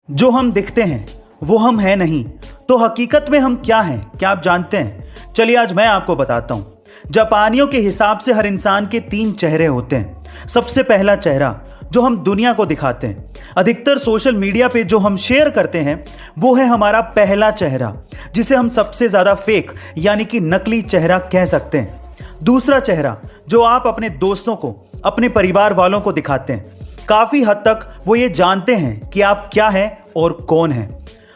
जो हम दिखते हैं वो हम हैं नहीं, तो हकीकत में हम क्या हैं, क्या आप जानते हैं? चलिए आज मैं आपको बताता हूं। जापानियों के हिसाब से हर इंसान के 3 चेहरे होते हैं। सबसे पहला चेहरा जो हम दुनिया को दिखाते हैं, अधिकतर सोशल मीडिया पे जो हम शेयर करते हैं, वो है हमारा पहला चेहरा, जिसे हम सबसे ज्यादा फेक यानी कि नकली चेहरा कह सकते हैं। दूसरा चेहरा जो आप अपने दोस्तों को, अपने परिवार वालों को दिखाते हैं, काफी हद तक वो ये जानते हैं कि आप क्या हैं और कौन हैं,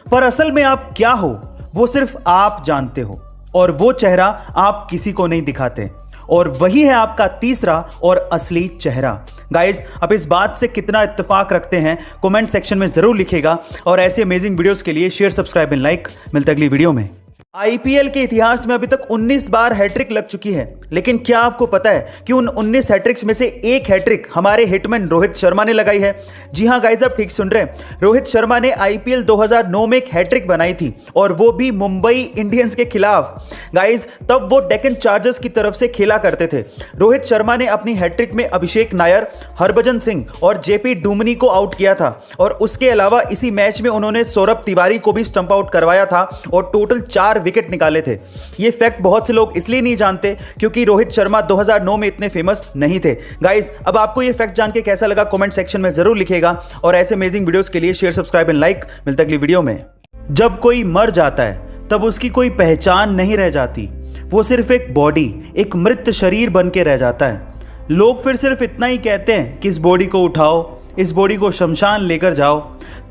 पर असल में आप क्या हो वो सिर्फ आप जानते हो, और वो चेहरा आप किसी को नहीं दिखाते, और वही है आपका तीसरा और असली चेहरा। गाइस, आप इस बात से कितना इत्तेफाक रखते हैं कमेंट सेक्शन में जरूर लिखिएगा, और ऐसे अमेजिंग वीडियोस के लिए शेयर, सब्सक्राइब एंड लाइक। मिलते अगली वीडियो में। आईपीएल के इतिहास में अभी तक 19 बार हैट्रिक लग चुकी है, लेकिन क्या आपको पता है कि उन 19 हैट्रिक्स में से एक हैट्रिक हमारे हिटमैन रोहित शर्मा ने लगाई है? जी हां गाइस, आप ठीक सुन रहे हैं। रोहित शर्मा ने आईपीएल 2009 में एक हैट्रिक बनाई थी, और वो भी मुंबई इंडियंस के खिलाफ। गाइस, तब वो डेक्कन चार्जर्स की तरफ से खेला करते थे। रोहित शर्मा ने अपनी हैट्रिक में अभिषेक नायर, हरभजन सिंह और जेपी डुमनी को आउट किया था, और उसके अलावा इसी मैच में उन्होंने सौरभ तिवारी को भी स्टंप आउट करवाया था, और टोटल 4 विकेट निकाले थे। ये फैक्ट बहुत से लोग इसलिए नहीं जानते क्योंकि रोहित शर्मा 2009 में इतने फेमस नहीं थे। गाइस, अब आपको ये फैक्ट जान के कैसा लगा कमेंट सेक्शन में जरूर लिखिएगा, और ऐसे अमेजिंग वीडियोस के लिए शेयर, सब्सक्राइब एंड लाइक। मिलते अगली वीडियो में। जब कोई मर जाता है तब उसकी कोई पहचान नहीं रह जाती, वो सिर्फ एक बॉडी, एक मृत शरीर बन के रह जाता है। लोग फिर सिर्फ इतना ही कहते हैं कि इस बॉडी को उठाओ, इस बॉडी को शमशान लेकर जाओ,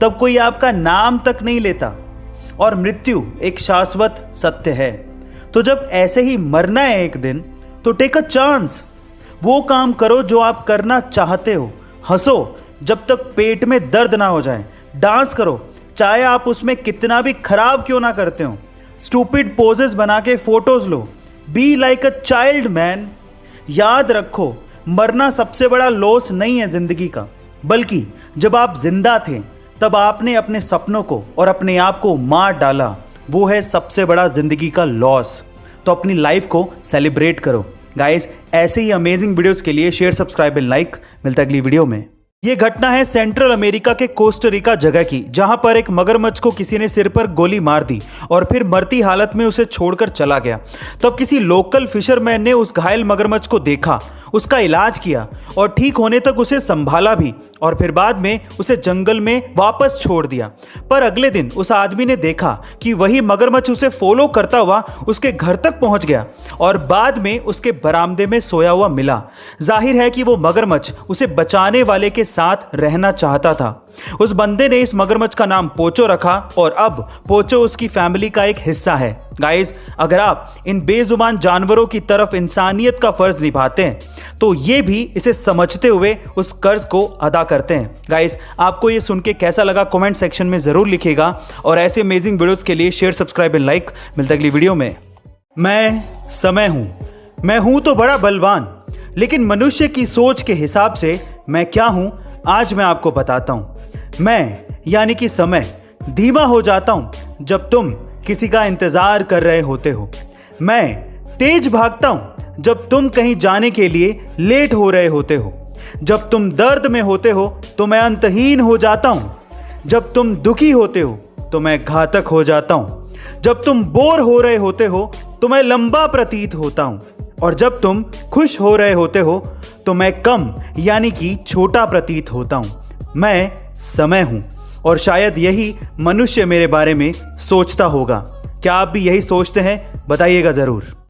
तब कोई आपका नाम तक नहीं लेता, और मृत्यु एक शाश्वत सत्य है। तो जब ऐसे ही मरना है एक दिन, तो टेक अ चांस। वो काम करो जो आप करना चाहते हो, हंसो जब तक पेट में दर्द ना हो जाए, डांस करो चाहे आप उसमें कितना भी खराब क्यों ना करते हो, स्टूपिड पोजेस बना के photos low, be like a child man. याद रखो, मरना सबसे बड़ा लॉस नहीं है जिंदगी का, बल्कि जब आप जिंदा थे तब आपने अपने सपनों को और अपने आप को मार डाला, वो है सबसे बड़ा जिंदगी का लॉस। तो अपनी लाइफ को सेलिब्रेट करो। गाइस, ऐसे ही अमेजिंग वीडियोस के लिए शेयर, सब्सक्राइब एंड लाइक। मिलता है अगली वीडियो में। ये घटना है सेंट्रल अमेरिका के कोस्टारिका जगह की, जहां पर एक मगरमच्छ को किसी ने सिर पर गोली मार दी और फिर मरती हालत में उसे छोड़कर चला गया। तब किसी लोकल फिशरमैन ने उस घायल मगरमच्छ को देखा, उसका इलाज किया और ठीक होने तक उसे संभाला भी, और फिर बाद में उसे जंगल में वापस छोड़ दिया। पर अगले दिन उस आदमी ने देखा कि वही मगरमच्छ उसे फॉलो करता हुआ उसके घर तक पहुंच गया, और बाद में उसके बरामदे में सोया हुआ मिला। जाहिर है कि वो मगरमच्छ उसे बचाने वाले के साथ रहना चाहता था। उस बंदे ने इस मगरमच्छ का नाम पोचो रखा, और अब पोचो उसकी फैमिली का एक हिस्सा है। गाइस, अगर आप इन बेजुबान जानवरों की तरफ इंसानियत का फर्ज निभाते हैं, तो ये भी इसे समझते हुए उस कर्ज को अदा करते हैं। गाइस, आपको ये सुन के कैसा लगा कमेंट सेक्शन में जरूर लिखिएगा, और ऐसे अमेजिंग वीडियोस के लिए शेयर, सब्सक्राइब एंड लाइक। मिलते अगली वीडियो में। मैं समय हूं, मैं हूं तो बड़ा बलवान, लेकिन मनुष्य की सोच के हिसाब से मैं क्या हूं आज मैं आपको बताता हूं। मैं यानी कि समय धीमा हो जाता हूं जब तुम किसी का इंतजार कर रहे होते हो। मैं तेज भागता हूं जब तुम कहीं जाने के लिए लेट हो रहे होते हो। जब तुम दर्द में होते हो तो मैं अंतहीन हो जाता हूं। जब तुम दुखी होते हो तो मैं घातक हो जाता हूं। जब तुम बोर हो रहे होते हो तो मैं लंबा प्रतीत होता हूं, और जब तुम खुश हो रहे होते हो तो मैं कम यानी कि छोटा प्रतीत होता हूं। मैं समय हूं, और शायद यही मनुष्य मेरे बारे में सोचता होगा। क्या आप भी यही सोचते हैं? बताइएगा जरूर।